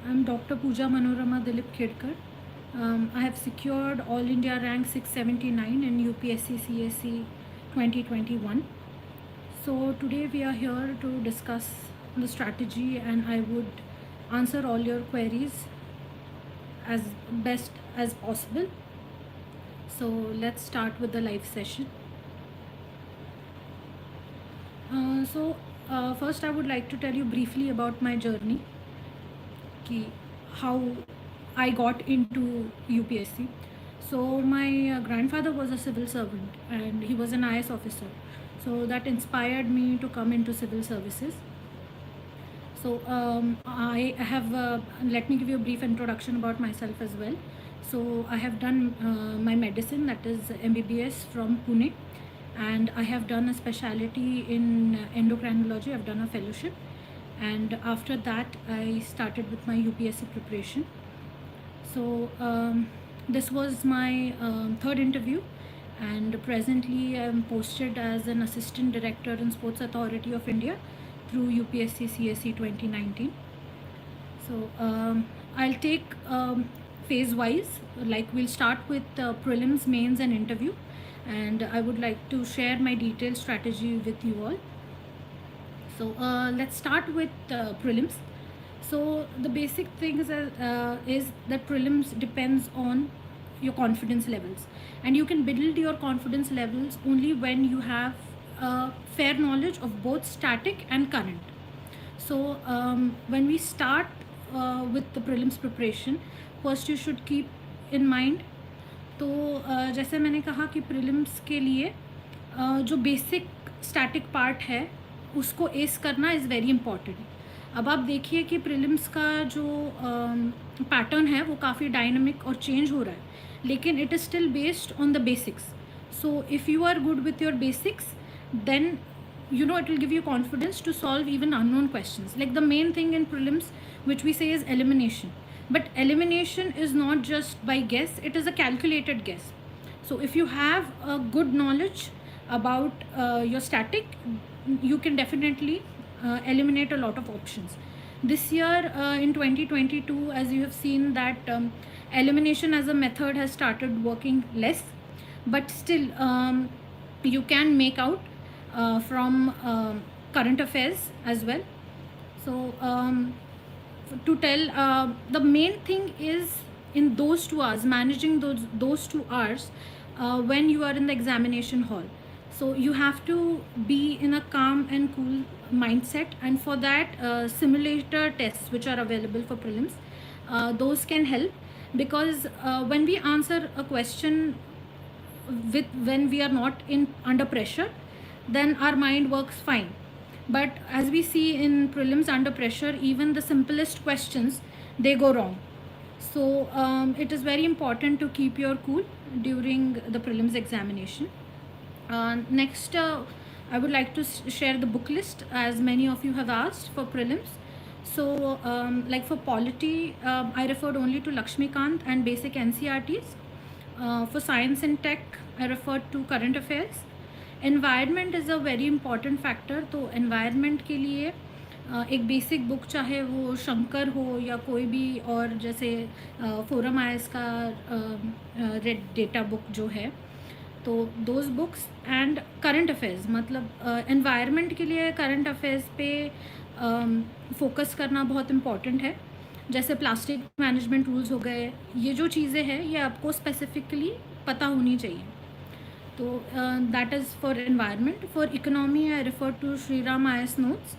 I'm Dr. Puja Manorama Dilip Khedkar. I have secured All India rank 679 in UPSC CSE 2021. So today we are here to discuss the strategy, and I would answer all your queries as best as possible. So let's start with the live session. First I would like to tell you briefly about my journey, how I got into UPSC. So my grandfather was a civil servant and he was an IS officer. So that inspired me to come into civil services. So I have, let me give you a brief introduction about myself as well. So I have done my medicine, that is MBBS from Pune, and I have done a specialty in endocrinology. I've done a fellowship, and after that I started with my UPSC preparation. So this was my third interview, and presently I am posted as an assistant director in Sports Authority of India through UPSC CSE 2019. So I'll take phase wise, like we'll start with prelims, mains and interview, and I would like to share my detailed strategy with you all. So let's start with prelims. So the basic thing is that prelims depends on your confidence levels, and you can build your confidence levels only when you have fair knowledge of both static and current. So when we start with the prelims preparation, first you should keep in mind, तो जैसे मैंने कहा कि prelims के लिए जो basic static part है उसको एस करना इज़ वेरी इम्पॉर्टेंट. अब आप देखिए कि प्रीलिम्स का जो पैटर्न है वो काफ़ी डायनामिक और चेंज हो रहा है, लेकिन it is still based on the basics. So if you are good with your basics, then you know it will give you confidence to solve even unknown questions. Like the main thing in prelims which we say is elimination, but elimination is not just by guess, it is a calculated guess. So if you have a good knowledge about your static, you can definitely eliminate a lot of options. This year in 2022, as you have seen that elimination as a method has started working less, but still you can make out from current affairs as well. So to tell, the main thing is in those 2 hours, managing those 2 hours when you are in the examination hall. So you have to be in a calm and cool mindset, and for that simulator tests which are available for prelims, those can help, because when we answer a question when we are not under pressure, then our mind works fine. But as we see in prelims under pressure, even the simplest questions, they go wrong. So it is very important to keep your cool during the prelims examination. Next I would like to share the book list, as many of you have asked for prelims. So like for polity, I referred only to Lakshmikant and basic NCRTs. For science and tech, I referred to current affairs. Environment is a very important factor. तो environment के लिए एक basic book, चाहे वो शंकर हो या कोई भी और, जैसे फोरम आईएएस का रेड डेटा बुक जो है, तो those books and current affairs. मतलब एनवायरनमेंट के लिए करंट अफेयर्स पे फोकस करना बहुत इम्पॉर्टेंट है. जैसे प्लास्टिक मैनेजमेंट रूल्स हो गए, ये जो चीज़ें हैं ये आपको स्पेसिफिकली पता होनी चाहिए. तो that is for environment. For economy, I refer to Sri Ram IS notes,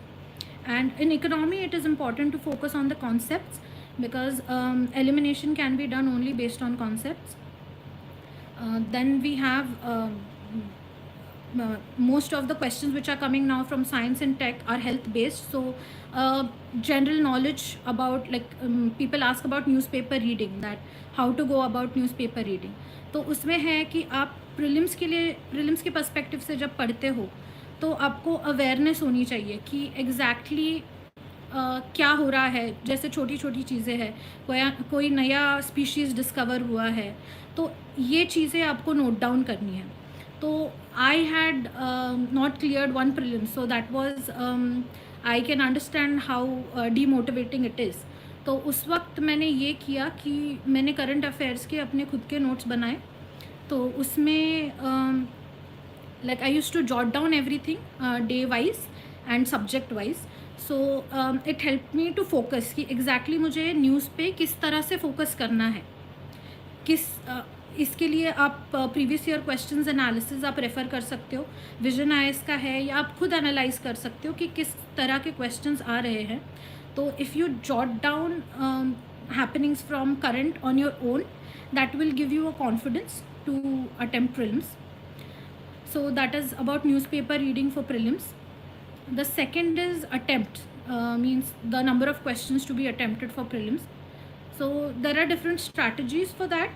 and in economy it is important to focus on the concepts, because elimination can be done only based on concepts. Then we have most of the questions which are coming now from science and tech are health based. So general knowledge about, like people ask about newspaper reading, that how to go about newspaper reading. तो उसमें है कि आप prelims के लिए, prelims के perspective से जब पढ़ते हो तो आपको अवेयरनेस होनी चाहिए कि एग्जैक्टली क्या हो रहा है. जैसे छोटी छोटी चीज़ें हैं, कोई नया स्पीशीज़ डिस्कवर हुआ है, तो ये चीज़ें आपको नोट डाउन करनी है. तो I had not cleared one prelims, so that was, I can understand how demotivating it is. तो उस वक्त मैंने ये किया कि मैंने करंट अफेयर्स के अपने खुद के नोट्स बनाए। तो उसमें like I used to jot down everything day wise and subject wise. So it helped me to focus कि exactly मुझे न्यूज़ पे किस तरह से फोकस करना है, किस इसके लिए आप प्रीवियस ईयर क्वेश्चंस एनालिसिस आप रेफ़र कर सकते हो, विजन आईएएस का है, या आप खुद एनालाइज कर सकते हो कि किस तरह के क्वेश्चंस आ रहे हैं. तो if you jot down happenings from current on your own, that will give you a confidence to attempt prelims. So that is about newspaper reading for prelims. The second is attempt, means the number of questions to be attempted for prelims. So there are different strategies for that.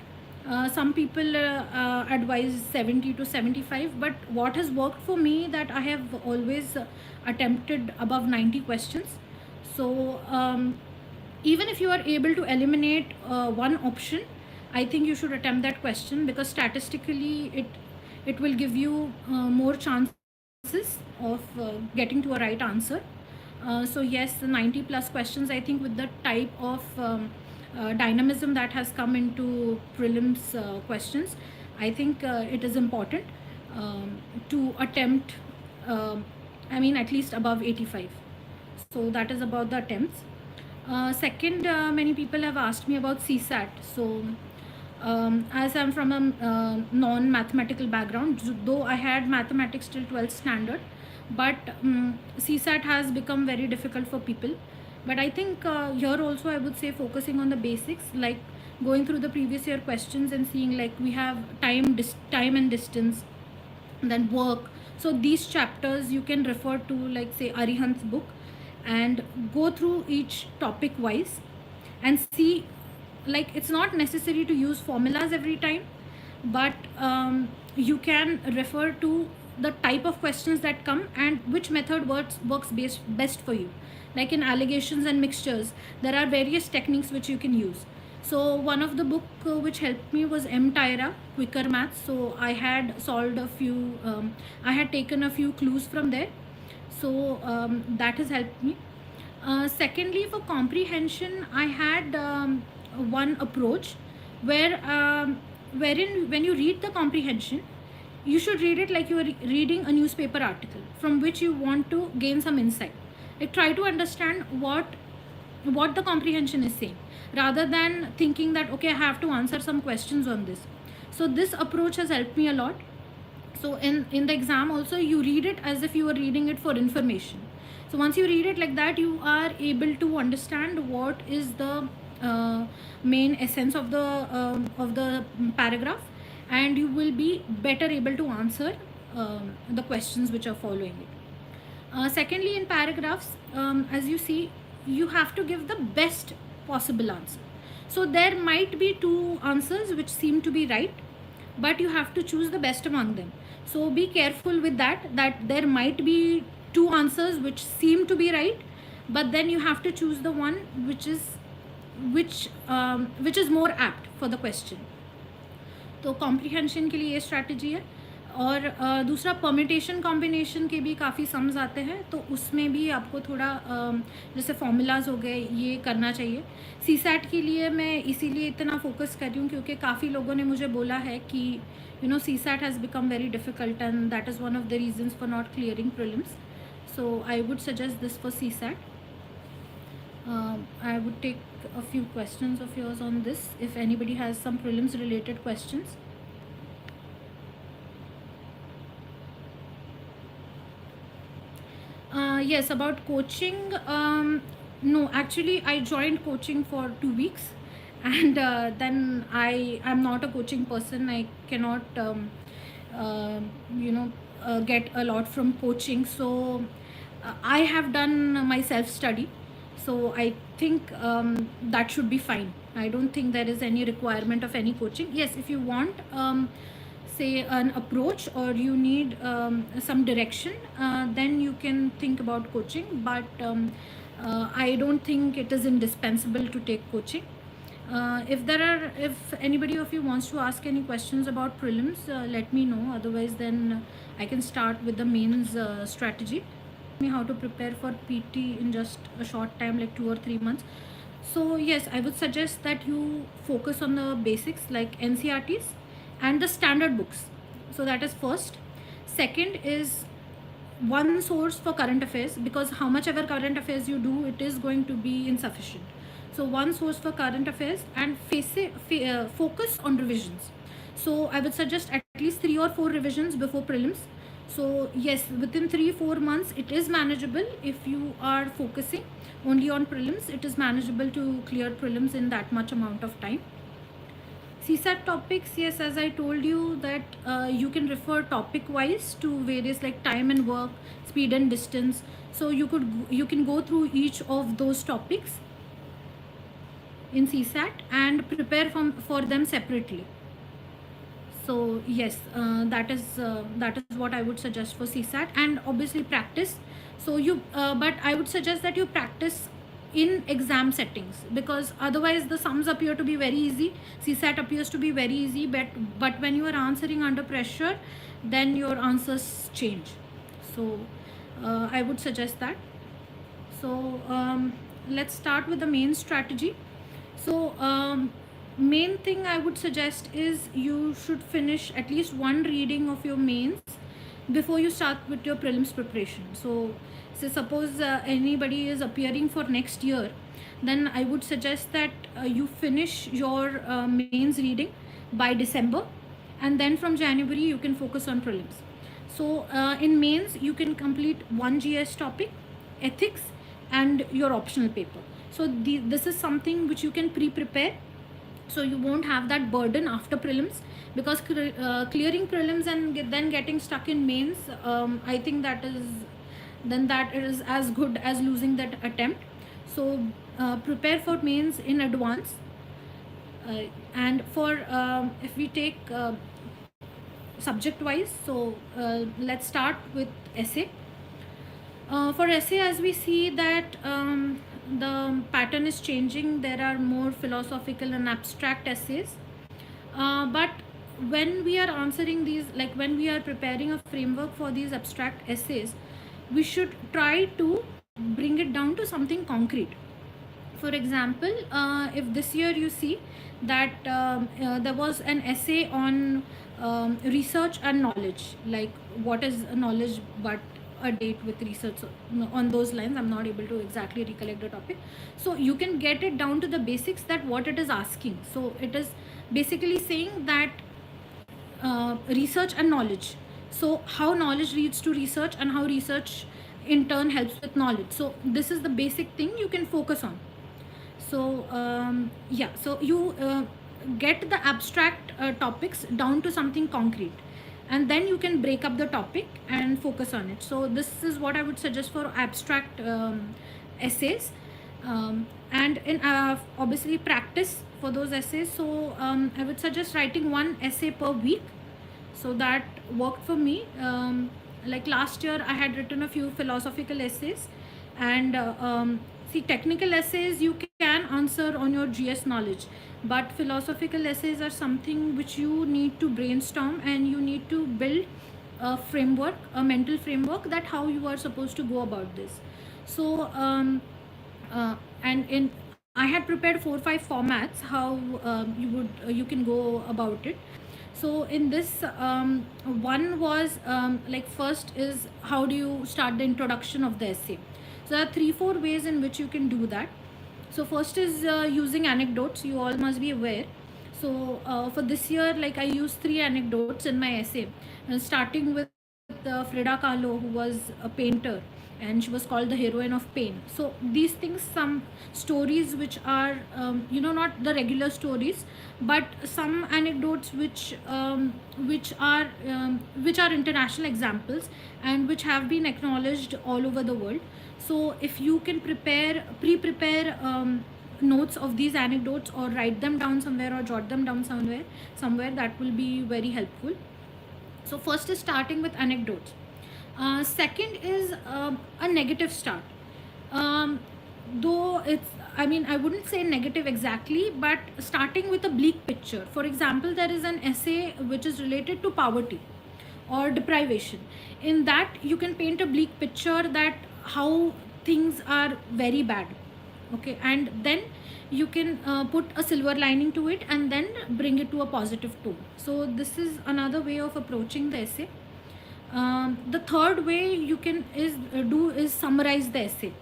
Some people advise 70 to 75, but what has worked for me, that I have always attempted above 90 questions. So even if you are able to eliminate one option, I think you should attempt that question, because statistically it will give you more chances of getting to a right answer. So yes, the 90 plus questions, I think with the type of dynamism that has come into prelims questions, I think it is important to attempt I mean at least above 85. So that is about the attempts. Second, many people have asked me about CSAT. So as I'm from a non-mathematical background, though I had mathematics till 12th standard, but CSAT has become very difficult for people. But I think here also I would say focusing on the basics, like going through the previous year questions and seeing, like, we have time and distance, then work. So these chapters you can refer to, like say Arihant's book, and go through each topic wise and see, like, it's not necessary to use formulas every time, but you can refer to the type of questions that come and which method works best for you. Like in allegations and mixtures, there are various techniques which you can use. So one of the book which helped me was M. Tyra, Quicker Maths. So I had solved a few, I had taken a few clues from there. So that has helped me. Secondly, for comprehension, I had one approach wherein when you read the comprehension, you should read it like you are reading a newspaper article from which you want to gain some insight. Like, try to understand what the comprehension is saying, rather than thinking that, okay, I have to answer some questions on this. So this approach has helped me a lot. So in the exam also, you read it as if you are reading it for information. So once you read it like that, you are able to understand what is the main essence of the paragraph, and you will be better able to answer the questions which are following it. Secondly, in paragraphs, as you see, you have to give the best possible answer. So there might be two answers which seem to be right, but you have to choose the best among them. So be careful with that there might be two answers which seem to be right, but then you have to choose the one which is more apt for the question. तो comprehension के लिए ये strategy है. और दूसरा, permutation combination के भी काफ़ी सम्स आते हैं, तो उसमें भी आपको थोड़ा जैसे फॉर्मूलाज हो गए, ये करना चाहिए. सीसैट के लिए मैं इसीलिए इतना फोकस कर रही हूँ क्योंकि काफ़ी लोगों ने मुझे बोला है कि CSAT has become very difficult and that is one of the reasons for not clearing prelims. So I would suggest this for CSAT. I would take a few questions of yours on this if anybody has some prelims related questions. Yes, about coaching. No, actually I joined coaching for 2 weeks, and then I'm not a coaching person. I cannot get a lot from coaching. So I have done my self study, so I think that should be fine. I don't think there is any requirement of any coaching. Yes, if you want say an approach or you need some direction, then you can think about coaching, but I don't think it is indispensable to take coaching. If anybody of you wants to ask any questions about prelims, let me know. Otherwise, then I can start with the mains strategy. Me how to prepare for PT in just a short time, like 2 or 3 months. So yes, I would suggest that you focus on the basics like NCRTs and the standard books. So that is first. Second is one source for current affairs, because how much ever current affairs you do, it is going to be insufficient. So one source for current affairs, and focus on revisions. So I would suggest at least 3 or 4 revisions before prelims. So yes, within 3-4 months it is manageable. If you are focusing only on prelims, it is manageable to clear prelims in that much amount of time. CSAT topics, yes, as I told you that you can refer topic wise to various like time and work, speed and distance. So you can go through each of those topics in CSAT and prepare for them separately. So yes, that is what I would suggest for CSAT, and obviously practice. So but I would suggest that you practice in exam settings, because otherwise the sums appear to be very easy. CSAT appears to be very easy, but when you are answering under pressure, then your answers change. So I would suggest that. So let's start with the main strategy. So main thing I would suggest is you should finish at least one reading of your mains before you start with your prelims preparation. So suppose anybody is appearing for next year, then I would suggest that you finish your mains reading by December, and then from January you can focus on prelims. So in mains you can complete one GS topic, ethics, and your optional paper. So this is something which you can pre-prepare, so you won't have that burden after prelims, because clearing prelims and then getting stuck in mains, I think that is as good as losing that attempt. So prepare for mains in advance. And for if we take subject wise, so let's start with essay. For essay, as we see that the pattern is changing, there are more philosophical and abstract essays. But when we are answering these, like when we are preparing a framework for these abstract essays, we should try to bring it down to something concrete. For example, if this year you see that there was an essay on research and knowledge, like what is knowledge but a date with research, on those lines. I'm not able to exactly recollect the topic. So you can get it down to the basics, that what it is asking. So it is basically saying that research and knowledge. So how knowledge leads to research, and how research in turn helps with knowledge. So this is the basic thing you can focus on. So yeah, so you get the abstract topics down to something concrete, and then you can break up the topic and focus on it. So this is what I would suggest for abstract essays. And in obviously practice for those essays. So I would suggest writing one essay per week. So that worked for me. Like last year I had written a few philosophical essays, and see, technical essays you can answer on your GS knowledge, but philosophical essays are something which you need to brainstorm, and you need to build a framework, a mental framework, that how you are supposed to go about this. So and in I had prepared 4-5 formats how you can go about it. So in this one was like first is how do you start the introduction of the essay. So there are 3-4 ways in which you can do that. So first is using anecdotes. You all must be aware. So for this year, like I used 3 anecdotes in my essay, starting with Frida Kahlo, who was a painter, and she was called the heroine of pain. So these things, some stories which are not the regular stories, but some anecdotes which are international examples, and which have been acknowledged all over the world. So if you can pre-prepare notes of these anecdotes, or write them down somewhere, or jot them down somewhere, that will be very helpful. So first is starting with anecdotes. Second is a negative start. Though I wouldn't say negative exactly, but starting with a bleak picture. For example, there is an essay which is related to poverty or deprivation. In that, you can paint a bleak picture that how things are very bad. Okay, and then you can put a silver lining to it and then bring it to a positive tone. So this is another way of approaching the essay. The third way you can is summarize the essay.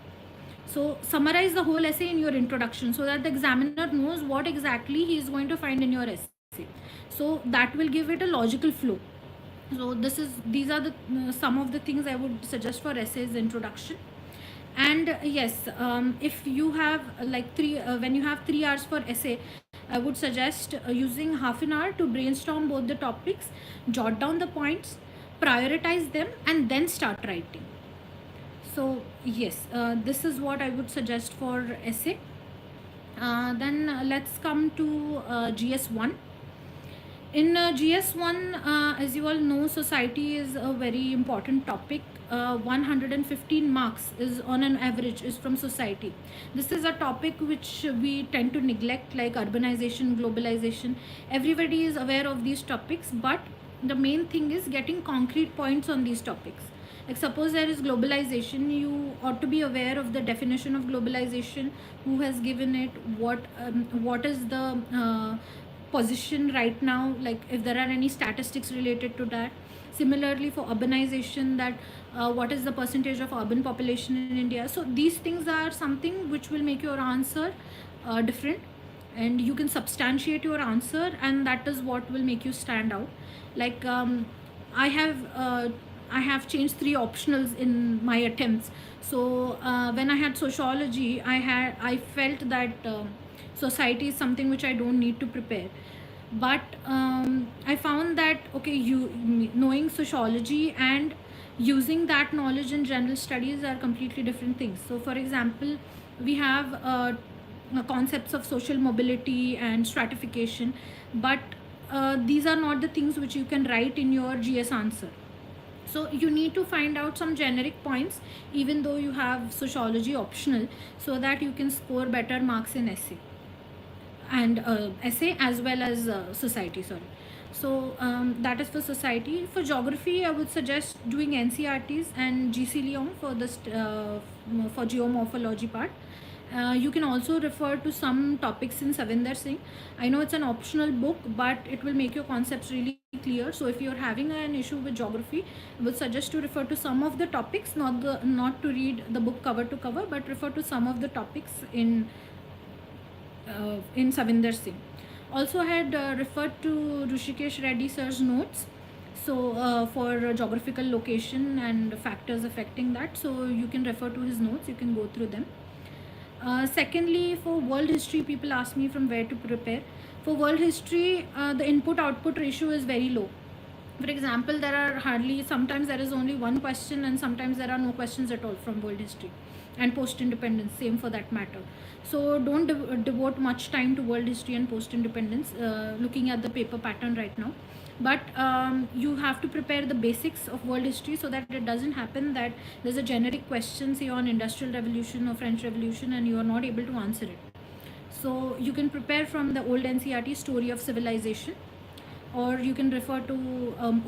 So summarize the whole essay in your introduction so that the examiner knows what exactly he is going to find in your essay. So that will give it a logical flow. So these are the some of the things I would suggest for essays introduction. And yes, if you have when you have 3 hours for essay, I would suggest using half an hour to brainstorm both the topics, jot down the points, prioritize them, and then start writing. So yes, this is what I would suggest for essay. Then let's come to GS1. In GS1, as you all know, society is a very important topic. 115 marks is on an average is from society. This is a topic which we tend to neglect, like urbanization, globalization. Everybody is aware of these topics, but the main thing is getting concrete points on these topics. Like suppose there is globalization, you ought to be aware of the definition of globalization, who has given it, what is the position right now, like if there are any statistics related to that. Similarly for urbanization, that what is the percentage of urban population in India. So these things are something which will make your answer different, and you can substantiate your answer, and that is what will make you stand out. Like I have I have changed 3 optionals in my attempts. So when I had sociology, I felt that society is something which I don't need to prepare. But I found that okay, you knowing sociology and using that knowledge in general studies are completely different things. So for example, we have concepts of social mobility and stratification, but these are not the things which you can write in your GS answer. So you need to find out some generic points even though you have sociology optional, so that you can score better marks in essay, and essay as well as society, sorry. So that is for society. For geography, I would suggest doing NCRTs and GC Lyon for this for geomorphology part. You can also refer to some topics in Savinder Singh. I know it's an optional book, but it will make your concepts really clear. So if you're having an issue with geography, I would suggest to refer to some of the topics, not to read the book cover to cover, but refer to some of the topics in Savinder Singh. Also, I had referred to Rushikesh Reddy sir's notes. So for geographical location and factors affecting that, so you can refer to his notes. You can go through them. Secondly, for world history, people ask me from where to prepare. For world history, the input-output ratio is very low. For example, sometimes there is only one question, and sometimes there are no questions at all from world history, and post-independence, same for that matter. So don't devote much time to world history and post-independence, looking at the paper pattern right now. But you have to prepare the basics of world history so that it doesn't happen that there's a generic question, say on industrial revolution or French revolution, and you are not able to answer it. So you can prepare from the old NCRT story of civilization, or you can refer to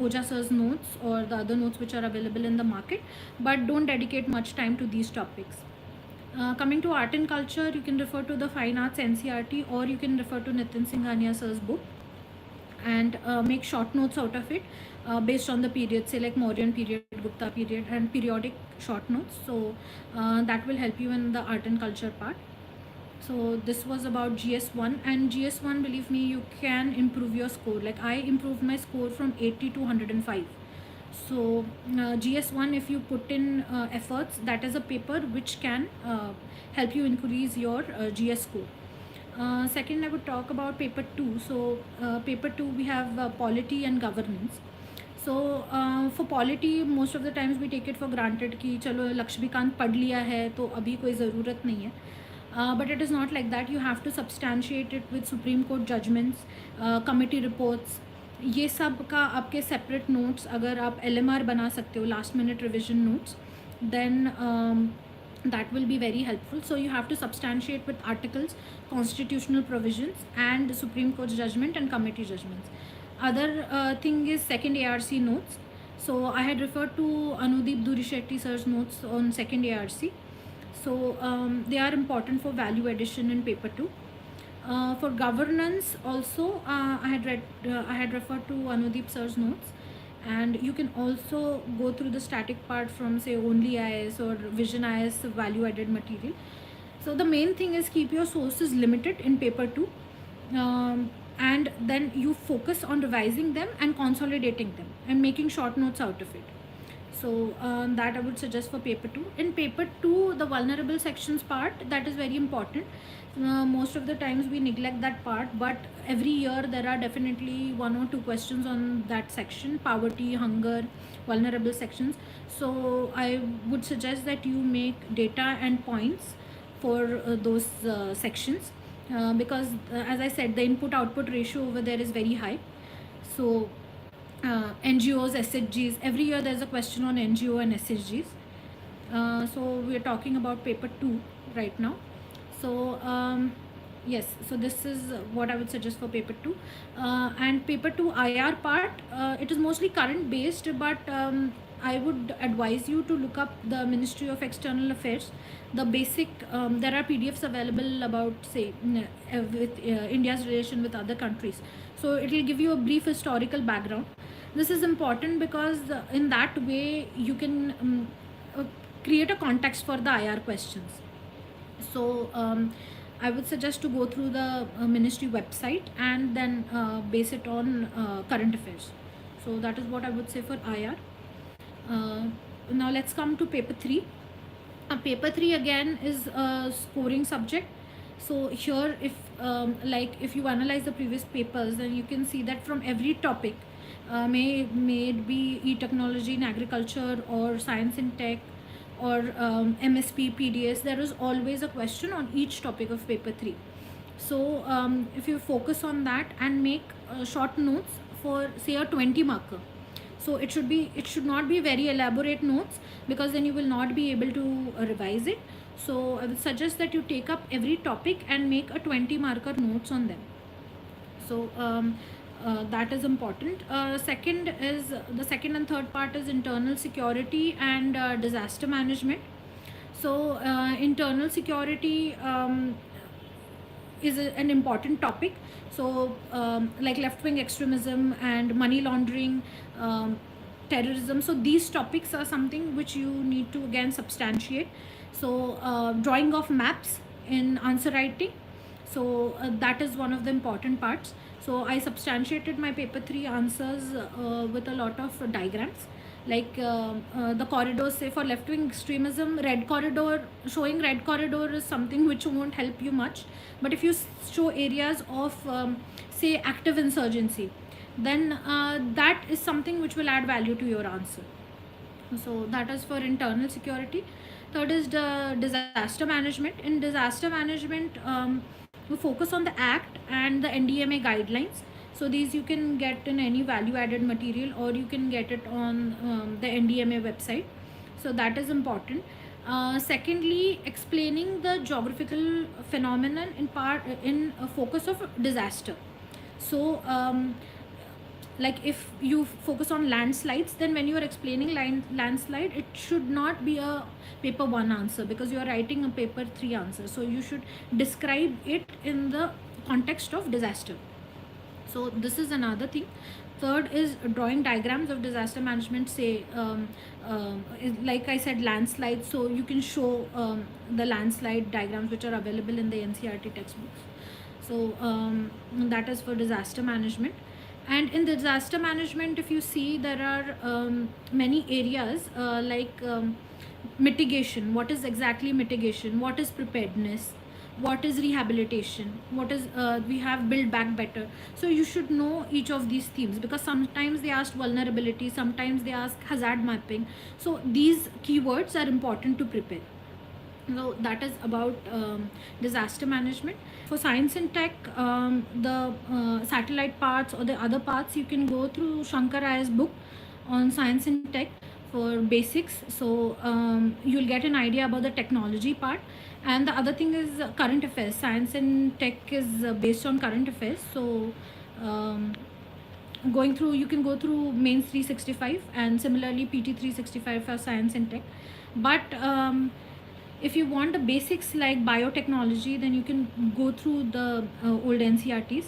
Oja sir's notes or the other notes which are available in the market, but don't dedicate much time to these topics. Coming to art and culture, you can refer to the fine arts NCRT, or you can refer to Nitin Singhania sir's book, and make short notes out of it based on the period, say like Mauryan period, Gupta period, and periodic short notes. So that will help you in the art and culture part. So this was about GS1, and GS1, believe me, you can improve your score. Like I improved my score from 80 to 105. So GS1, if you put in efforts, that is a paper which can help you increase your GS score. Second, I would talk about paper 2. So paper 2, we have polity and governance. So for polity, most of the times we take it for granted कि चलो लक्ष्मीकांत पढ़ लिया है तो अभी कोई ज़रूरत नहीं है. But it is not like that. You have to substantiate it with Supreme Court judgments, committee reports. ये सब का आपके separate notes, अगर आप LMR बना सकते हो, last minute revision notes, then that will be very helpful. So you have to substantiate with articles, constitutional provisions, and Supreme Court's judgment and committee judgments. Other thing is second ARC notes. So I had referred to Anudeep Durishetty sir's notes on second ARC. So they are important for value addition in paper 2. For governance also, I had referred to Anudeep sir's notes, and you can also go through the static part from say only IS or Vision IS value added material. So the main thing is keep your sources limited in paper 2, and then you focus on revising them and consolidating them and making short notes out of it. So that I would suggest for paper 2. In paper 2, the vulnerable sections part, that is very important. Most of the times we neglect that part, but every year there are definitely 1 or 2 questions on that section: poverty, hunger, vulnerable sections. So I would suggest that you make data and points for those sections, because as I said, the input output ratio over there is very high. So NGOs, SHGs, every year there's a question on NGO and SHGs. So we're talking about paper 2 right now. So yes, so this is what I would suggest for paper 2. And paper 2 IR part, it is mostly current based, but I would advise you to look up the Ministry of External Affairs. The basic, there are PDFs available about say with India's relation with other countries. So it will give you a brief historical background. This is important because in that way you can create a context for the IR questions. So I would suggest to go through the ministry website and then base it on current affairs. So that is what I would say for IR. Now let's come to paper 3. Paper 3 again is a scoring subject. So here, if you analyze the previous papers, then you can see that from every topic, may it be e-technology in agriculture or science and tech or MSP, PDS, there is always a question on each topic of paper 3. So if you focus on that and make short notes for say a 20 marker, so it should not be very elaborate notes, because then you will not be able to revise it. So I would suggest that you take up every topic and make a 20 marker notes on them. So that is important. Second is the second and third part is internal security and disaster management. So internal security is an important topic. So like left-wing extremism and money laundering, terrorism, so these topics are something which you need to again substantiate. So drawing of maps in answer writing, so that is one of the important parts. So I substantiated my paper 3 answers with a lot of diagrams, like the corridors. Say for left-wing extremism, red corridor, showing red corridor is something which won't help you much, but if you show areas of say active insurgency, then that is something which will add value to your answer. So that is for internal security. Third is the disaster management. In disaster management, we focus on the act and the NDMA guidelines. So these you can get in any value added material, or you can get it on the NDMA website. So that is important. Secondly, explaining the geographical phenomenon in focus of disaster. So like if you focus on landslides, then when you are explaining landslide, it should not be a paper 1 answer, because you are writing a paper 3 answer. So you should describe it in the context of disaster. So this is another thing. Third is drawing diagrams of disaster management. Say like I said, landslides, so you can show the landslide diagrams which are available in the NCERT textbooks. So that is for disaster management. And in disaster management, if you see, there are many areas like mitigation. What is exactly mitigation? What is preparedness? What is rehabilitation? What is we have build back better? So you should know each of these themes, because sometimes they ask vulnerability, sometimes they ask hazard mapping. So these keywords are important to prepare. So that is about disaster management. For science and tech, the satellite parts or the other parts, you can go through Shankar I's book on science and tech for basics. So you'll get an idea about the technology part. And the other thing is current affairs. Science and tech is based on current affairs. So you can go through mains 365 and similarly PT 365 for science and tech. But If you want the basics like biotechnology, then you can go through the old NCRTs.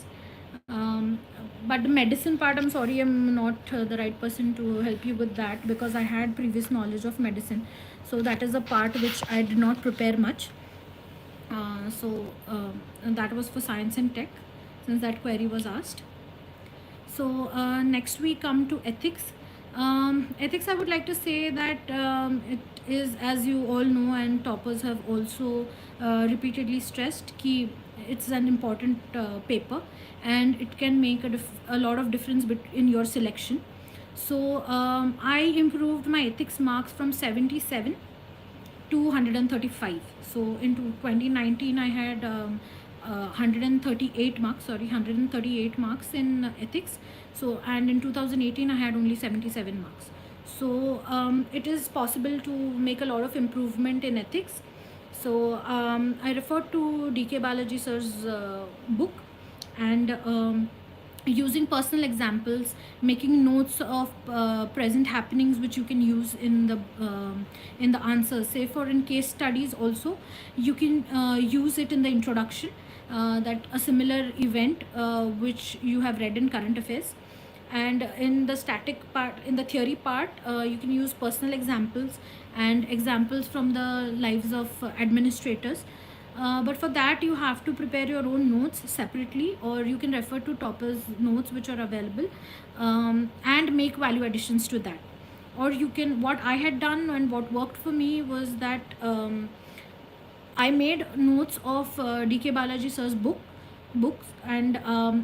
um, but the medicine part, I'm sorry, I'm not the right person to help you with that, because I had previous knowledge of medicine, so that is a part which I did not prepare much. And that was for science and tech, since that query was asked. So next we come to ethics. Ethics, I would like to say that it is, as you all know, and toppers have also repeatedly stressed, ki it's an important paper, and it can make a lot of difference in your selection. So I improved my ethics marks from 77 to 135. So in 2019 I had 138 marks, sorry, 138 marks in ethics. So, and in 2018 I had only 77 marks. So it is possible to make a lot of improvement in ethics. So I refer to DK Balaji sir's book, and using personal examples, making notes of present happenings which you can use in the answers. Say for in case studies also, you can use it in the introduction, that a similar event which you have read in current affairs. And in the static part, in the theory part, you can use personal examples and examples from the lives of administrators. But for that you have to prepare your own notes separately, or you can refer to toppers notes which are available, and make value additions to that. Or you can, what I had done and what worked for me was that I made notes of DK Balaji sir's books, and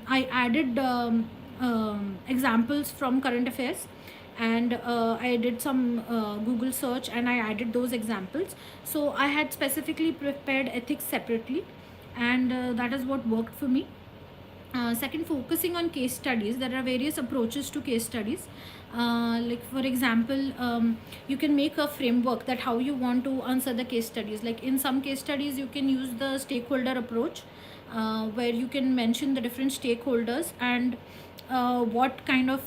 I added examples from current affairs, and I did some Google search and I added those examples. So I had specifically prepared ethics separately, and that is what worked for me. Second, focusing on case studies. There are various approaches to case studies. Like for example, you can make a framework that how you want to answer the case studies. Like in some case studies you can use the stakeholder approach, where you can mention the different stakeholders and what kind of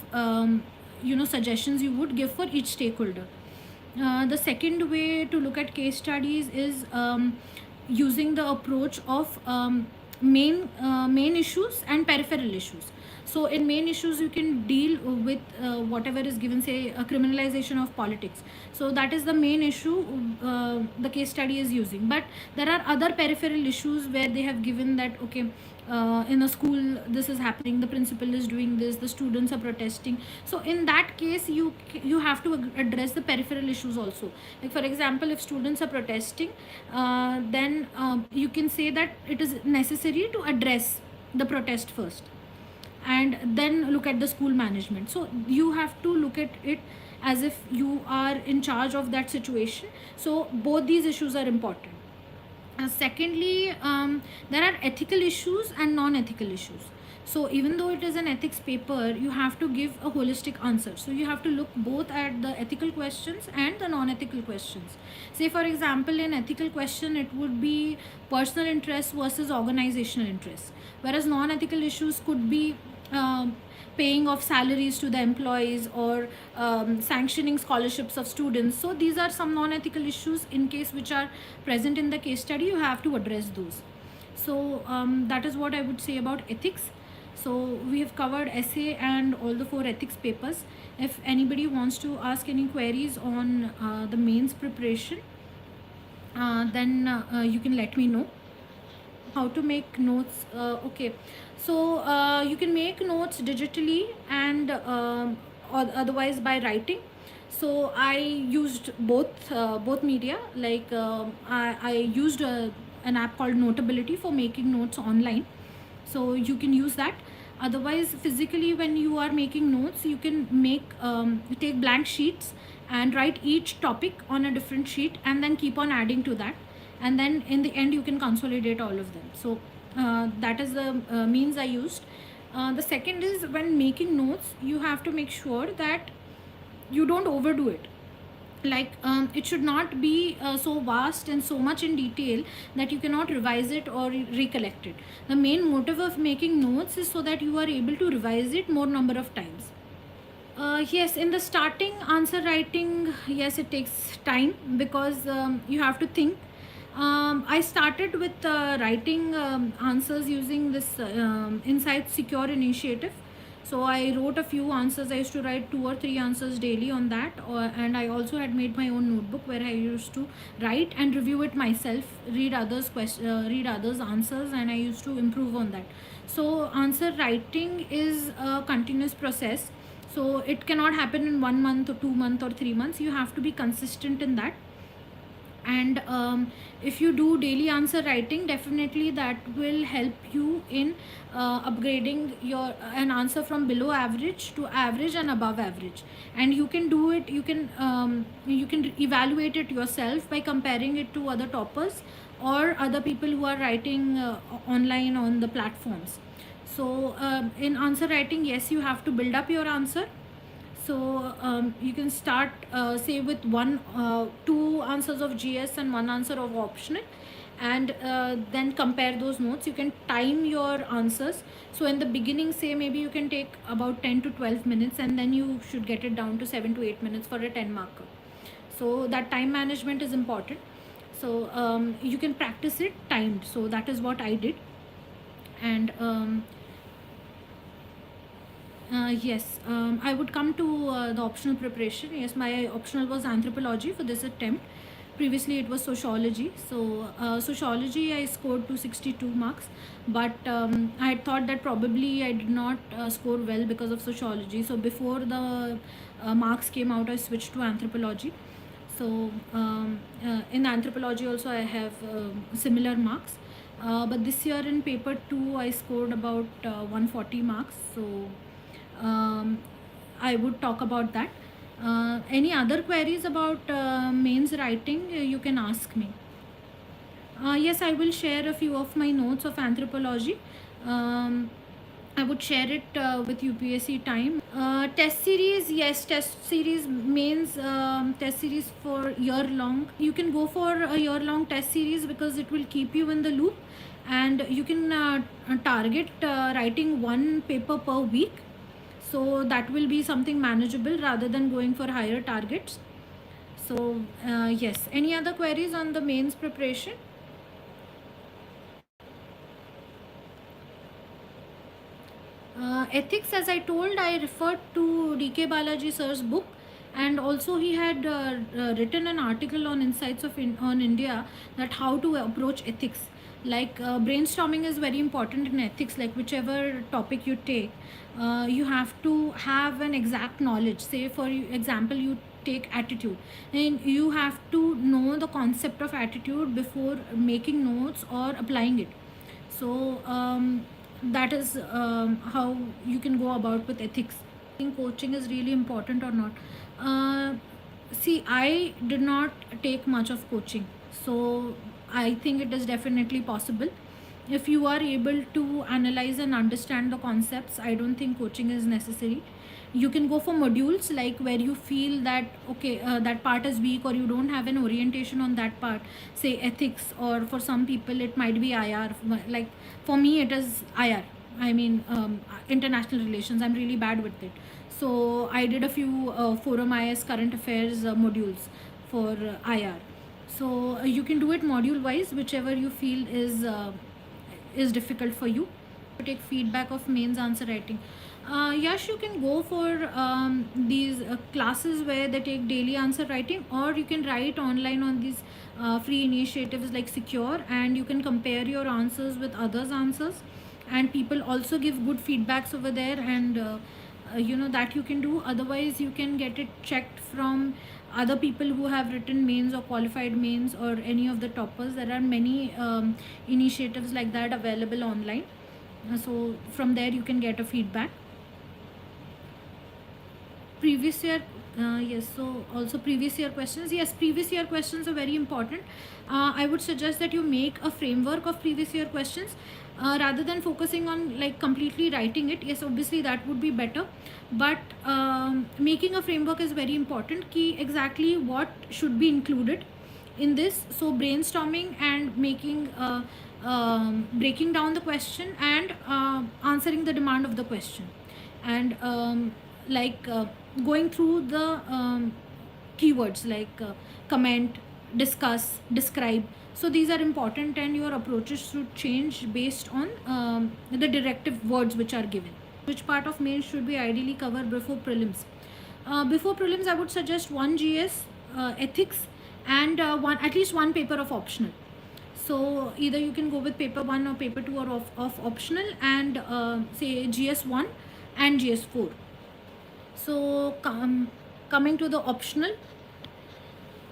suggestions you would give for each stakeholder. The second way to look at case studies is using the approach of main issues and peripheral issues. So in main issues you can deal with whatever is given, say a criminalization of politics. So that is the main issue the case study is using. But there are other peripheral issues where they have given that, okay, in a school this is happening, the principal is doing this, the students are protesting. So in that case you have to address the peripheral issues also. Like for example, if students are protesting, then you can say that it is necessary to address the protest first, and then look at the school management. So you have to look at it as if you are in charge of that situation. So both these issues are important. Secondly, there are ethical issues and non-ethical issues. So even though it is an ethics paper, you have to give a holistic answer. So you have to look both at the ethical questions and the non-ethical questions. Say for example, in ethical question it would be personal interest versus organizational interest, whereas non-ethical issues could be paying of salaries to the employees, or sanctioning scholarships of students. So these are some non-ethical issues in case which are present in the case study. You have to address those. So that is what I would say about ethics. So we have covered essay and all the 4 ethics papers. If anybody wants to ask any queries on the mains preparation, then you can let me know. How to make notes? Okay, so you can make notes digitally and or otherwise by writing. So I used both media. Like I used an app called Notability for making notes online, so you can use that. Otherwise, physically when you are making notes, you can take blank sheets and write each topic on a different sheet, and then keep on adding to that, and then in the end you can consolidate all of them. So that is the means I used. The second is, when making notes you have to make sure that you don't overdo it. Like it should not be so vast and so much in detail that you cannot revise it or recollect it. The main motive of making notes is so that you are able to revise it more number of times. Yes, in the starting answer writing, yes, it takes time, because you have to think I started with writing answers using this Insight Secure initiative. So I wrote a few answers. I used to write 2 or 3 answers daily on that, and I also had made my own notebook where I used to write and review it myself, read others' answers, and I used to improve on that. So answer writing is a continuous process. So it cannot happen in 1 month or 2 months or 3 months. You have to be consistent in that. And if you do daily answer writing, definitely that will help you in upgrading your an answer from below average to average and above average. And you can do it, you can evaluate it yourself by comparing it to other toppers or other people who are writing online on the platforms. So in answer writing, yes, you have to build up your answer. So you can start say with two answers of GS and one answer of optional, and then compare those notes. You can time your answers. So in the beginning, say maybe you can take about 10 to 12 minutes, and then you should get it down to 7 to 8 minutes for a 10 marker. So that time management is important. So you can practice it timed. So that is what I did. And yes, I would come to the optional preparation. Yes, my optional was anthropology for this attempt. Previously, it was sociology. So, sociology, I scored 262 marks, but I had thought that probably I did not score well because of sociology. So, before the marks came out, I switched to anthropology. So, in anthropology, also, I have similar marks. But this year in paper 2, I scored about 140 marks. So, I would talk about that. Any other queries about mains writing, you can ask me. Yes, I will share a few of my notes of anthropology. I would share it with UPSC time. Test series, yes, test series mains test series for year long. You can go for a year long test series because it will keep you in the loop, and you can target writing one paper per week. So that will be something manageable rather than going for higher targets. So yes, any other queries on the mains preparation? Ethics, as I told, I referred to DK Balaji sir's book, and also he had written an article on Insights on India, that how to approach ethics. Like brainstorming is very important in ethics. Like whichever topic you take, you have to have an exact knowledge. Say for example, you take attitude, and you have to know the concept of attitude before making notes or applying it. So that is how you can go about with ethics. I think coaching is really important or not. See, I did not take much of coaching, so I think it is definitely possible. If you are able to analyze and understand the concepts, I don't think coaching is necessary. You can go for modules, like where you feel that okay, that part is weak, or you don't have an orientation on that part, say ethics, or for some people it might be IR. Like for me it is IR, I mean international relations. I'm really bad with it. So I did a few forum IS current affairs modules for IR. So you can do it module wise, whichever you feel is difficult for you. Take feedback of mains answer writing. Yes, you can go for these classes where they take daily answer writing, or you can write online on these free initiatives like Secure, and you can compare your answers with others' answers, and people also give good feedbacks over there, and that you can do. Otherwise, you can get it checked from other people who have written mains or qualified mains, or any of the toppers. There are many initiatives like that available online. So from there you can get a feedback. Previous year, yes, so also previous year questions. Yes, previous year questions are very important. I would suggest that you make a framework of previous year questions rather than focusing on like completely writing it. Yes, obviously that would be better, but making a framework is very important. Key exactly what should be included in this. So brainstorming and making breaking down the question, and answering the demand of the question, and like going through the keywords like comment, discuss, describe. So these are important, and your approaches should change based on the directive words which are given. Which part of main should we ideally cover before prelims? Before prelims, I would suggest one GS, ethics, and one, at least one paper of optional. So either you can go with paper 1 or paper 2 or of optional, and say GS1 and GS4. So coming to the optional,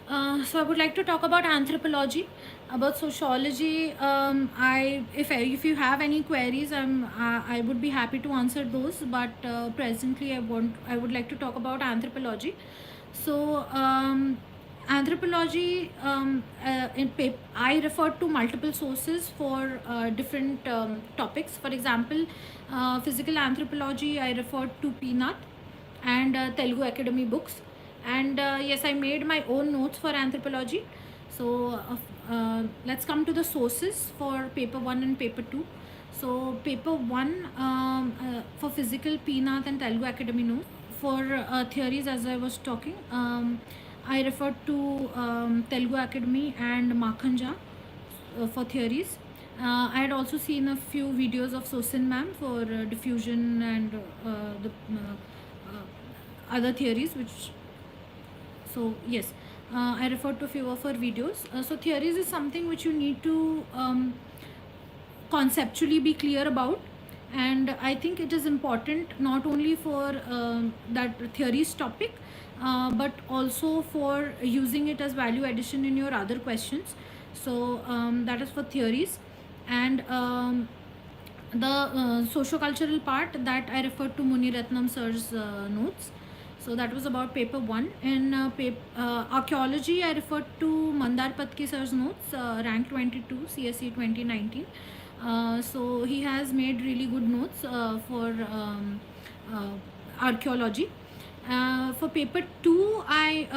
so I would like to talk about anthropology, about sociology. If you have any queries, I would be happy to answer those. But presently, I would like to talk about anthropology. So anthropology, I refer to multiple sources for different topics. For example, physical anthropology, I refer to Pnath and Telugu Academy books. And yes, I made my own notes for anthropology. So let's come to the sources for paper 1 and paper 2. So paper 1, for physical, Pnath and Telugu Academy notes. For theories, as I was talking, I referred to Telugu Academy and Makhanja for theories. I had also seen a few videos of Sosin ma'am for diffusion and the other theories, which, so yes, I referred to a few of her videos. So theories is something which you need to conceptually be clear about, and I think it is important not only for that theories topic, but also for using it as value addition in your other questions. So that is for theories. And the socio-cultural part, that I referred to Muni Ratnam sir's notes. So that was about paper 1. In archaeology, I referred to Mandar Patki sir's notes, rank 22, CSE 2019. So he has made really good notes for archaeology. For paper 2, I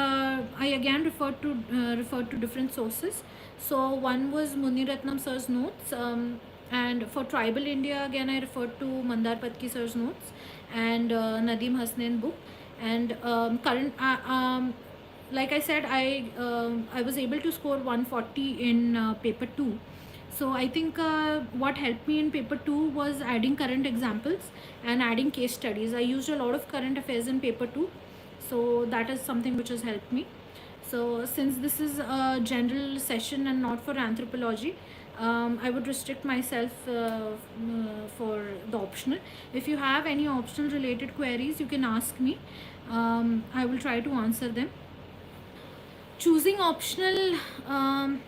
again referred to different sources. So one was Muni Ratnam sir's notes, and for tribal India, again I referred to Mandar Patki sir's notes and Nadeem Hasnain book. And current, like I said, I was able to score 140 in paper 2. So I think what helped me in paper 2 was adding current examples and adding case studies. I used a lot of current affairs in paper 2, so that is something which has helped me. So since this is a general session and not for anthropology, I would restrict myself for the optional. If you have any optional related queries, you can ask me. I will try to answer them. Choosing optional,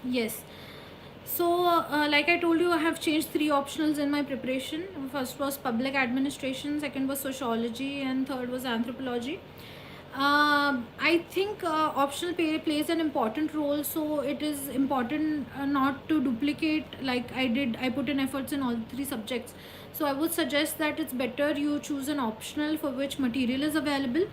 yes. So like I told you, I have changed 3 optionals in my preparation. First was public administration, second was sociology, and third was anthropology. I think optional plays an important role, so it is important not to duplicate like I did. I put in efforts in all 3 subjects. So I would suggest that it's better you choose an optional for which material is available.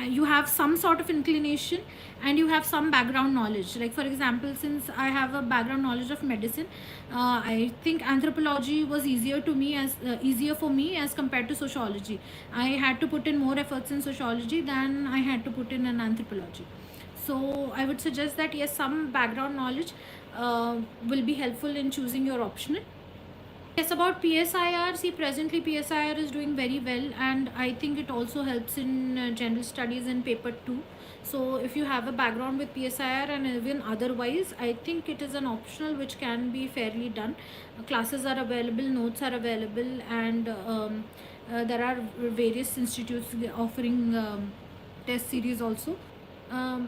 You have some sort of inclination and you have some background knowledge. Like for example, since I have a background knowledge of medicine, I think anthropology was easier for me as compared to sociology. I had to put in more efforts in sociology than I had to put in anthropology. So I would suggest that yes, some background knowledge will be helpful in choosing your optional. Yes, about PSIR, see presently PSIR is doing very well, and I think it also helps in general studies in paper 2. So if you have a background with PSIR and even otherwise, I think it is an optional which can be fairly done. Classes are available, notes are available, and there are various institutes offering test series also.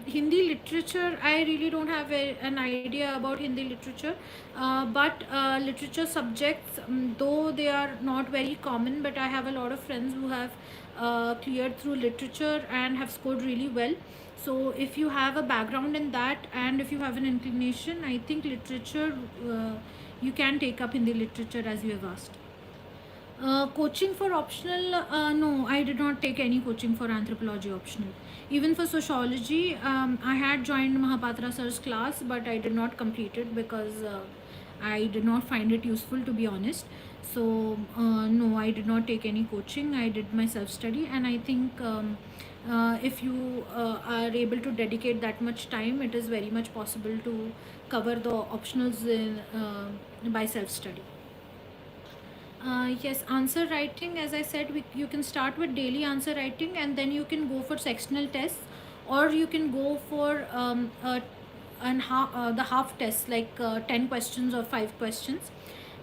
Hindi literature, I really don't have an idea about Hindi literature, but literature subjects, though they are not very common, but I have a lot of friends who have cleared through literature and have scored really well. So if you have a background in that and if you have an inclination, I think literature, you can take up Hindi literature as you have asked. Coaching for optional, no, I did not take any coaching for anthropology optional. Even for sociology, I had joined Mahapatra sir's class, but I did not complete it because I did not find it useful, to be honest. So no, I did not take any coaching. I did my self-study, and I think if you are able to dedicate that much time, it is very much possible to cover the optionals by self-study. Yes, answer writing, as I said, you can start with daily answer writing, and then you can go for sectional tests, or you can go for the half test, like 10 questions or 5 questions.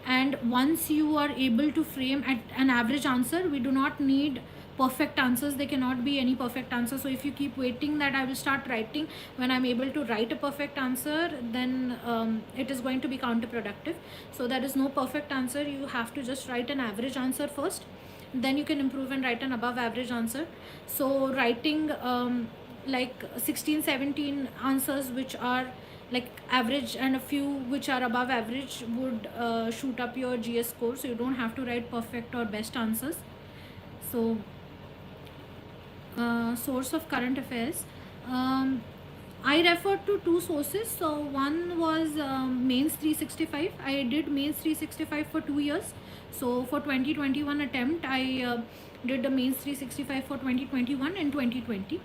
And once you are able to frame at an average answer, we do not need perfect answers. There cannot be any perfect answer. So if you keep waiting that I will start writing when I'm able to write a perfect answer, then it is going to be counterproductive. So there is no perfect answer. You have to just write an average answer first, then you can improve and write an above average answer. So writing like 16 17 answers which are like average and a few which are above average would shoot up your GS score. So you don't have to write perfect or best answers. So source of current affairs, I referred to 2 sources. So one was Mains 365. I did Mains 365 for 2 years. So for 2021 attempt, I did the Mains 365 for 2021 and 2020.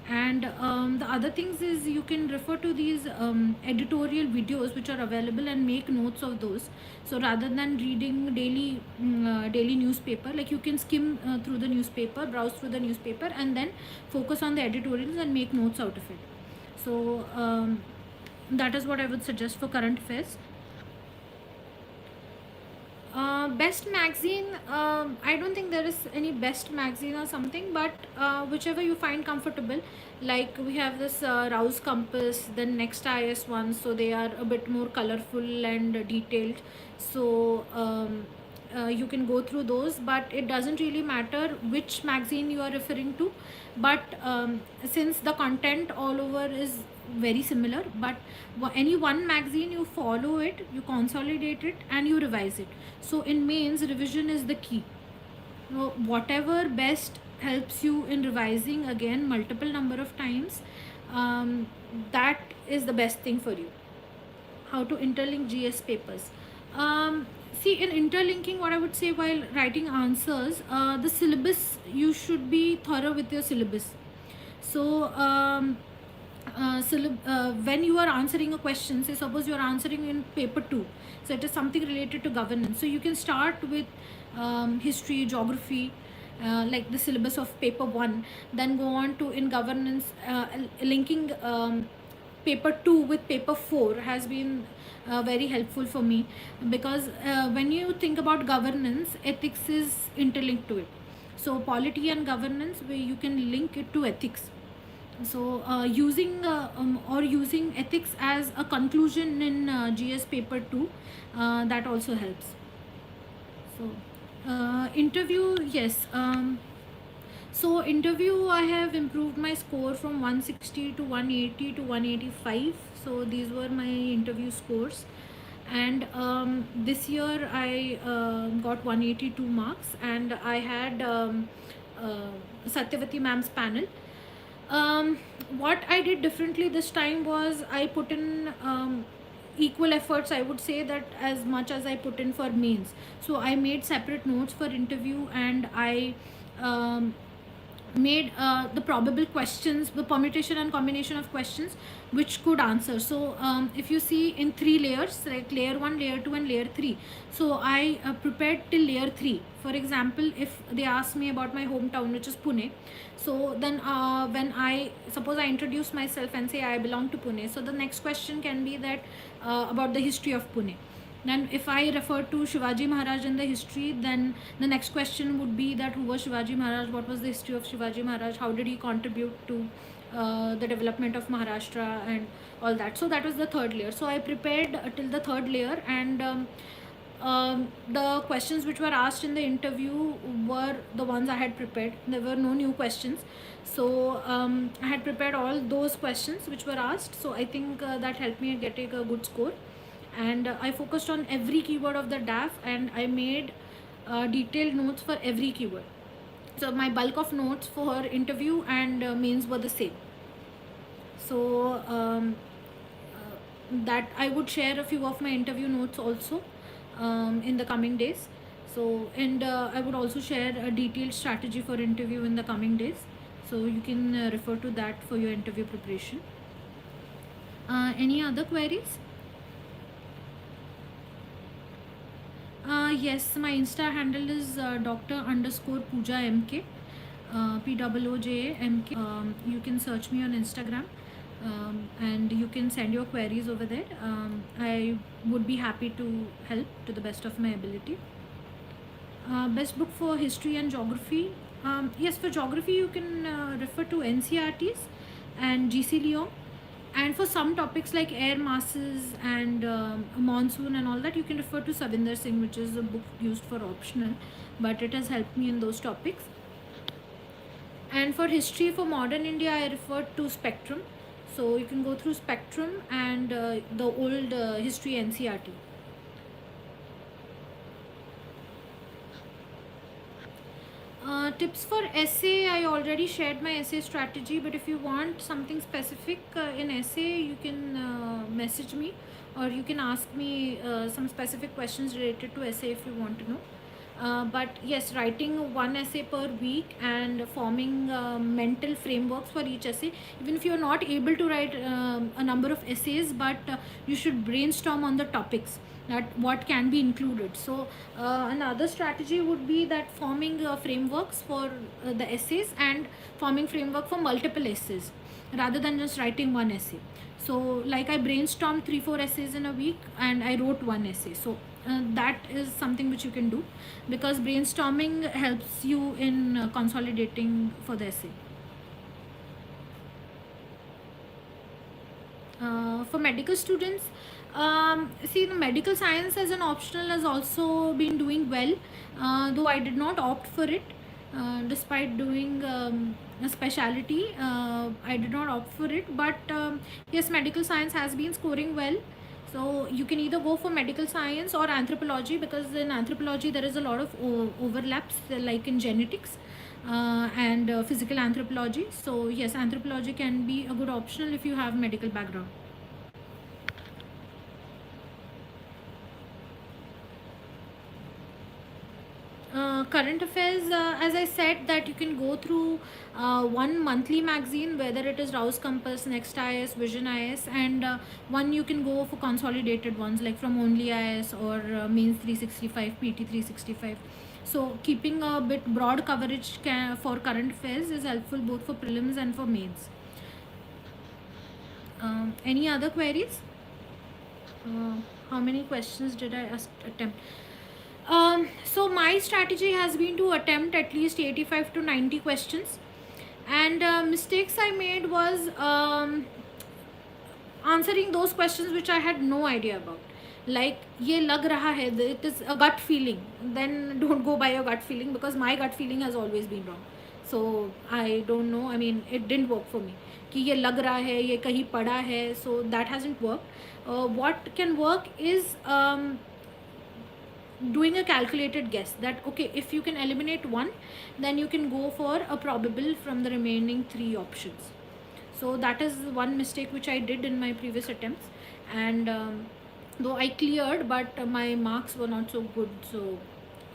And the other things is you can refer to these editorial videos which are available and make notes of those. So rather than reading daily newspaper, like you can skim through the newspaper, browse through the newspaper, and then focus on the editorials and make notes out of it. So that is what I would suggest for current affairs. Best magazine, I don't think there is any best magazine or something, but whichever you find comfortable. Like we have this Rouse Compass, then Next IS one, so they are a bit more colorful and detailed. So you can go through those, but it doesn't really matter which magazine you are referring to. But since the content all over is very similar, but any one magazine, you follow it, you consolidate it, and you revise it. So in mains, revision is the key. So whatever best helps you in revising again multiple number of times, that is the best thing for you. How to interlink GS papers. See, in interlinking, what I would say while writing answers, the syllabus, you should be thorough with your syllabus. So when you are answering a question, say suppose you are answering in paper 2, so it is something related to governance, so you can start with history, geography, like the syllabus of paper 1, then go on to in governance. Linking paper 2 with paper 4 has been very helpful for me, because when you think about governance, ethics is interlinked to it. So polity and governance, where you can link it to ethics. So using ethics as a conclusion in GS paper 2, that also helps. So interview, yes. So interview, I have improved my score from 160 to 180 to 185. So these were my interview scores. And this year I got 182 marks, and I had Satyavati ma'am's panel. What I did differently this time was I put in equal efforts, I would say, that as much as I put in for mains. So I made separate notes for interview, and I made the probable questions, the permutation and combination of questions which could answer. So if you see in 3 layers, like layer 1, layer 2 and layer 3, so I prepared till layer 3. For example, if they ask me about my hometown, which is Pune, so then when I suppose I introduce myself and say I belong to Pune, so the next question can be that about the history of Pune. Then if I refer to Shivaji Maharaj in the history, then the next question would be that who was Shivaji Maharaj, what was the history of Shivaji Maharaj, how did he contribute to the development of Maharashtra and all that. So that was the 3rd layer. So I prepared till the 3rd layer, and the questions which were asked in the interview were the ones I had prepared. There were no new questions. So I had prepared all those questions which were asked. So I think that helped me getting a good score. And I focused on every keyword of the DAF, and I made detailed notes for every keyword. So my bulk of notes for interview and mains were the same. So that I would share a few of my interview notes also in the coming days. So, and I would also share a detailed strategy for interview in the coming days. So you can refer to that for your interview preparation. Any other queries? Yes, my Insta handle is Dr. underscore Puja MK, POOJAMK. You can search me on Instagram, and you can send your queries over there. I would be happy to help to the best of my ability. Best book for history and geography. Yes, for geography, you can refer to NCRTs and GC Leong. And for some topics like air masses and monsoon and all that, you can refer to Savinder Singh, which is a book used for optional, but it has helped me in those topics. And for history for modern India, I referred to Spectrum. So you can go through Spectrum and the old history NCRT. Tips for essay, I already shared my essay strategy, but if you want something specific in essay, you can message me, or you can ask me some specific questions related to essay if you want to know. But yes, writing one essay per week and forming mental frameworks for each essay. Even if you're not able to write a number of essays, but you should brainstorm on the topics that what can be included. So another strategy would be that forming frameworks for the essays and forming framework for multiple essays rather than just writing one essay. So like I brainstormed 3-4 essays in a week and I wrote one essay. So that is something which you can do, because brainstorming helps you in consolidating for the essay. For medical students, see, the medical science as an optional has also been doing well, though I did not opt for it. Despite doing a specialty, I did not opt for it, but yes, medical science has been scoring well. So you can either go for medical science or anthropology, because in anthropology there is a lot of overlaps, like in genetics and physical anthropology. So yes, anthropology can be a good optional if you have medical background. Current affairs, as I said, that you can go through one monthly magazine, whether it is Rouse Compass, Next IS, Vision IS, and one you can go for consolidated ones like from Only IS or Mains 365, PT 365. So keeping a bit broad coverage for current affairs is helpful both for prelims and for mains. Any other queries? How many questions did I attempt? So my strategy has been to attempt at least 85 to 90 questions, and mistakes I made was answering those questions which I had no idea about. Like, ye lag raha hai, it is a gut feeling. Then don't go by your gut feeling, because my gut feeling has always been wrong. So I don't know. I mean, it didn't work for me. कि ये लग रहा है, ये कहीं पड़ा है, so that hasn't worked. What can work is doing a calculated guess, that okay, if you can eliminate one, then you can go for a probable from the remaining 3 options. So that is one mistake which I did in my previous attempts, and though I cleared, but my marks were not so good. So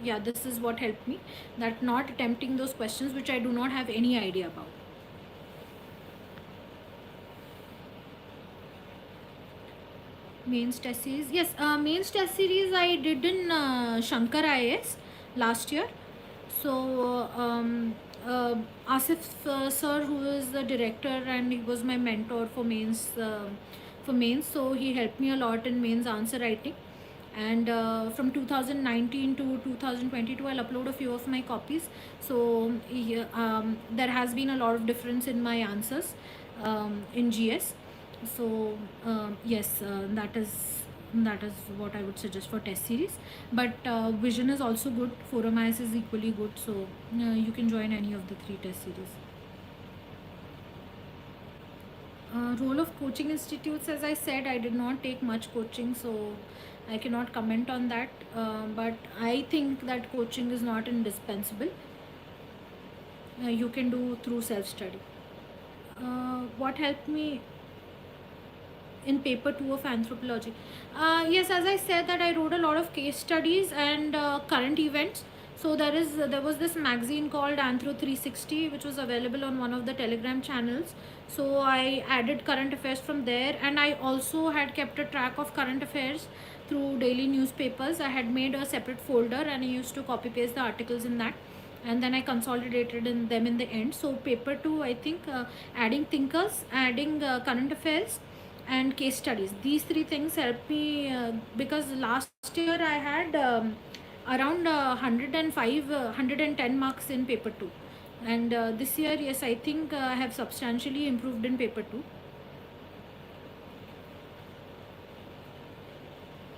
yeah, this is what helped me, that not attempting those questions which I do not have any idea about. Mains test series, yes, mains test series I did in Shankar IAS last year. So Asif sir, who is the director and he was my mentor for mains, so he helped me a lot in mains answer writing. And from 2019 to 2022, I'll upload a few of my copies. So there has been a lot of difference in my answers in GS. So yes, that is what I would suggest for test series. But vision is also good, forum IS is equally good, so you can join any of the 3 test series. Role of coaching institutes, as I said, I did not take much coaching, so I cannot comment on that, but I think that coaching is not indispensable. You can do through self-study. What helped me? in paper 2 of anthropology. Yes, as I said that I wrote a lot of case studies and current events. So there was this magazine called Anthro 360 which was available on one of the Telegram channels. So I added current affairs from there, and I also had kept a track of current affairs through daily newspapers. I had made a separate folder and I used to copy paste the articles in that, and then I consolidated in them in the end. So paper 2, I think, adding thinkers, adding current affairs and case studies, these three things helped me, because last year I had around 105 110 marks in paper 2, and this year, yes, I think I have substantially improved in paper 2.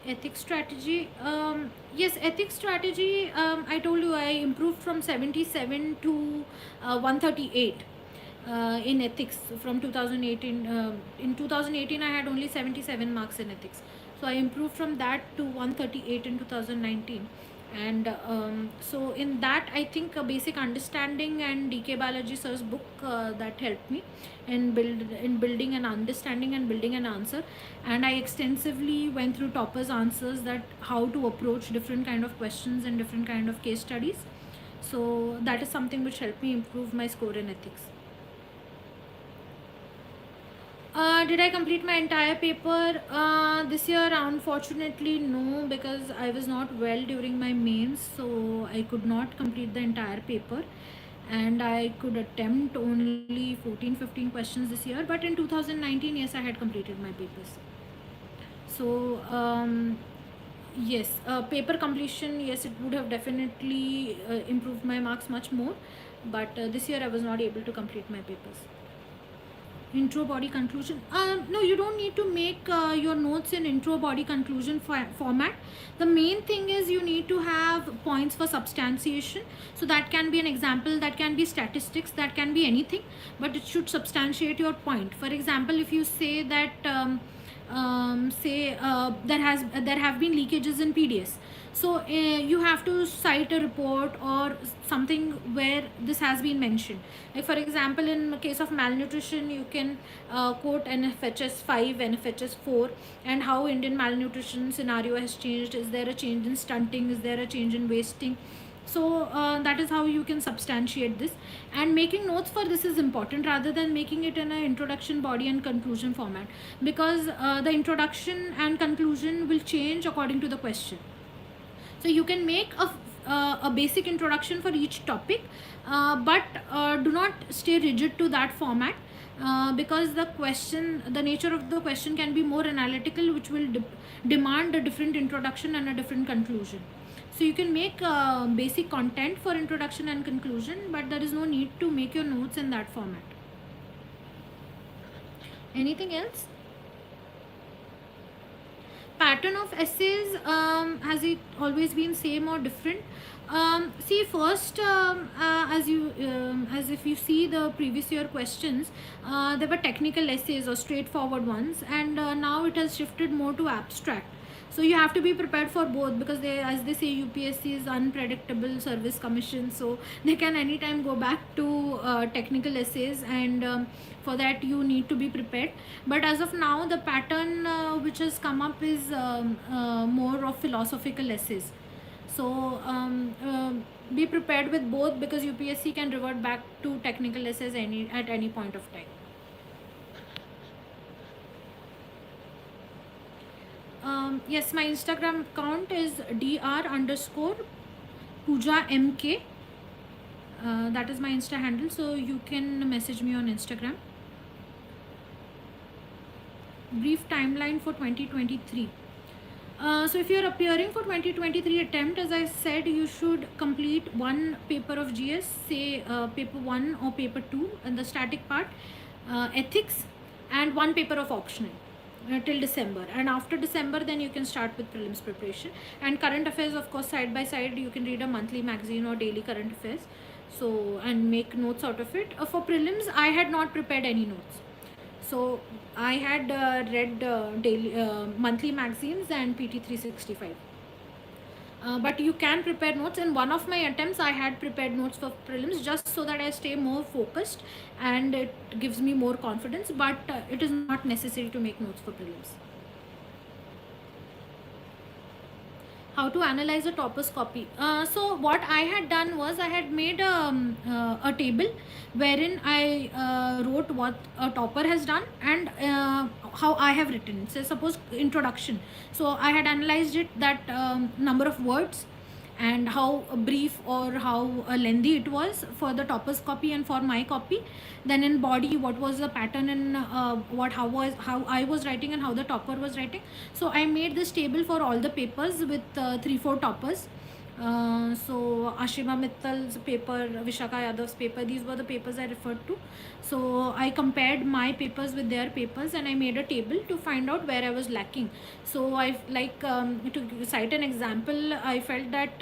Ethics strategy, yes, ethics strategy, I told you I improved from 77 to 138 in ethics from 2018. In 2018 I had only 77 marks in ethics, so I improved from that to 138 in 2019. And so in that, I think a basic understanding and DK Balaji sir's book that helped me in building an understanding and building an answer. And I extensively went through toppers answers, that how to approach different kind of questions and different kind of case studies. So that is something which helped me improve my score in ethics. Did I complete my entire paper this year? Unfortunately, no, because I was not well during my mains, so I could not complete the entire paper, and I could attempt only 14-15 questions this year. But in 2019, yes, I had completed my papers. So yes, paper completion, yes, it would have definitely improved my marks much more, but this year I was not able to complete my papers. Intro, body, conclusion, no, you don't need to make your notes in intro, body, conclusion format. The main thing is you need to have points for substantiation. So that can be an example, that can be statistics, that can be anything, but it should substantiate your point. For example, if you say that there have been leakages in PDS, so you have to cite a report or something where this has been mentioned. Like for example, in case of malnutrition, you can quote NFHS 5, NFHS 4, and how Indian malnutrition scenario has changed. Is there a change in stunting? Is there a change in wasting? So that is how you can substantiate this, and making notes for this is important rather than making it in an introduction, body and conclusion format, because the introduction and conclusion will change according to the question. So you can make a basic introduction for each topic, but do not stay rigid to that format, because the nature of the question can be more analytical, which will demand a different introduction and a different conclusion. So you can make basic content for introduction and conclusion, but there is no need to make your notes in that format. Anything else? Pattern of essays, has it always been same or different? See, first, as if you see the previous year questions, there were technical essays or straightforward ones, and now it has shifted more to abstract. So you have to be prepared for both, because as they say, UPSC is unpredictable service commission, so they can anytime go back to technical essays, and for that you need to be prepared. But as of now, the pattern which has come up is more of philosophical essays. So be prepared with both, because UPSC can revert back to technical essays at any point of time. Yes, my Instagram account is dr_Puja_MK. That is my Insta handle, so you can message me on Instagram. Brief timeline for 2023. So if you're appearing for 2023 attempt, as I said, you should complete one paper of GS, say paper 1 or paper 2 and the static part, ethics, and one paper of optional till December. And after December, then you can start with prelims preparation. And current affairs, of course, side by side, you can read a monthly magazine or daily current affairs, so, and make notes out of it. For prelims, I had not prepared any notes. So I had read daily monthly magazines and PT 365. But you can prepare notes. In one of my attempts I had prepared notes for prelims, just so that I stay more focused and it gives me more confidence, but it is not necessary to make notes for prelims. How to analyze a topper's copy. So what I had done was I had made a table wherein I wrote what a topper has done and how I have written. So suppose introduction. So I had analyzed it, that number of words and how brief or how lengthy it was for the topper's copy and for my copy. Then in body, what was the pattern in how I was writing and how the topper was writing. So I made this table for all the papers with 3-4 toppers. So Ashima Mittal's paper, Vishaka Yadav's paper, these were the papers I referred to. So I compared my papers with their papers and I made a table to find out where I was lacking. So I to cite an example, I felt that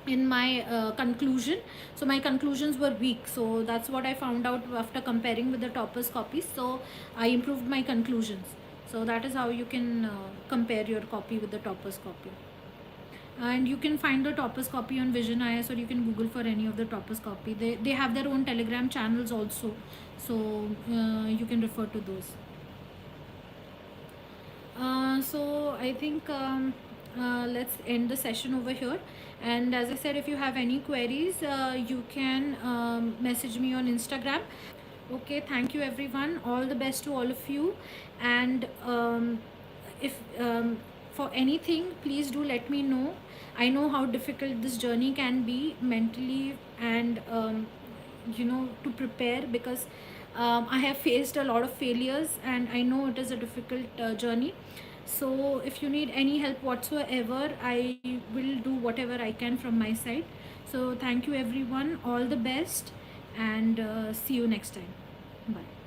in my conclusion, so my conclusions were weak. So that's what I found out after comparing with the toppers copies. So I improved my conclusions. So that is how you can compare your copy with the toppers copy. And you can find the toppers copy on Vision IS, or you can Google for any of the toppers copy. They have their own Telegram channels also, so you can refer to those. So I think let's end the session over here. And as I said, if you have any queries, you can message me on Instagram. Okay, thank you everyone. All the best to all of you. And if for anything, please do let me know. I know how difficult this journey can be mentally and to prepare, because I have faced a lot of failures and I know it is a difficult journey. So if you need any help whatsoever, I will do whatever I can from my side. So thank you everyone, all the best, and see you next time. Bye.